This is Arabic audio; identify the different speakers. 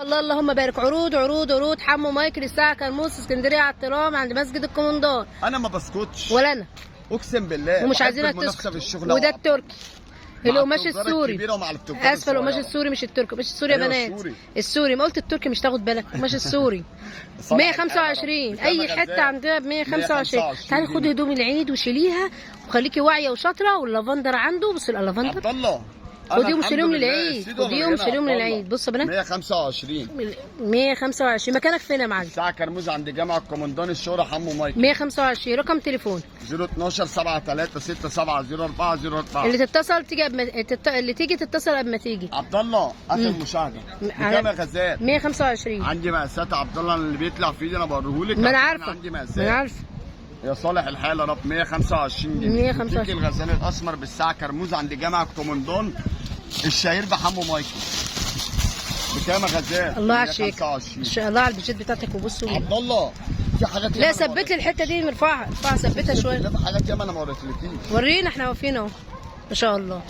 Speaker 1: الله اللهم بارك. عروض عروض عروض. حمو مايكل الساعه كرموز اسكندريه على الترام عند مسجد الكومندار.
Speaker 2: انا ما بسكتش
Speaker 1: ولا انا.
Speaker 2: اقسم بالله
Speaker 1: ومش
Speaker 2: بحب
Speaker 1: عايزينك
Speaker 2: المنافسة
Speaker 1: تسكت.
Speaker 2: في الشغل.
Speaker 1: وده التركي
Speaker 2: مع
Speaker 1: القماش
Speaker 2: التجار
Speaker 1: السوري.
Speaker 2: الكبيرة ومع التجار
Speaker 1: اسفه القماش
Speaker 2: الصغيرة.
Speaker 1: السوري مش التركي. مش السوري يا
Speaker 2: أيوة
Speaker 1: بنات.
Speaker 2: السوري.
Speaker 1: السوري. ما قلت التركي مش تاخد بالك. القماش السوري
Speaker 2: صالح
Speaker 1: 125.
Speaker 2: الحالة.
Speaker 1: اي
Speaker 2: بكام
Speaker 1: حته
Speaker 2: غزال؟
Speaker 1: عندها ب 125.
Speaker 2: 125
Speaker 1: تعالي خدي هدوم العيد وشيليها وخليكي واعيه وشاطره. واللافندر عنده. بص اللافندر.
Speaker 2: عبد الله
Speaker 1: خديهم شيليهم للعيد. خديهم شيليهم للعيد. بص يا بنات
Speaker 2: 125.
Speaker 1: 125. مكانك فين يا معلم؟
Speaker 2: الساعة كرموز عند جامع الكومندان الشهرة حمو مايكل.
Speaker 1: 125. رقم تليفون
Speaker 2: 012 73 67 04 04.
Speaker 1: اللي تتصل تيجي اللي تيجي تتصل قبل ما تيجي.
Speaker 2: عبد الله اخر مشاهدة بكام يا غزال؟
Speaker 1: 125.
Speaker 2: عندي مقاسات عبد الله اللي بيطلع في ايدي انا بوريهولك.
Speaker 1: ما انا عارفه.
Speaker 2: عندي مقاسات.
Speaker 1: ما انا عارفه.
Speaker 2: يا صالح الحال يا رب. 125 جنيه.
Speaker 1: 125.
Speaker 2: بوتيك الغزال الاسمر بالساعة كرموز عند جامع الكومندان الشهير بحمو مايكل. بكام يا غزال؟
Speaker 1: الله على الشيك.
Speaker 2: 125.
Speaker 1: الله على البيجات بتاعتك وبصوا.
Speaker 2: عبد الله في حاجات
Speaker 1: لا ثبت لي الحته دي. ارفعها ارفعها ثبتها شويه.
Speaker 2: في حاجات ياما انا ما وريتلكيش.
Speaker 1: ورينا احنا واقفين اهو. ما شاء الله.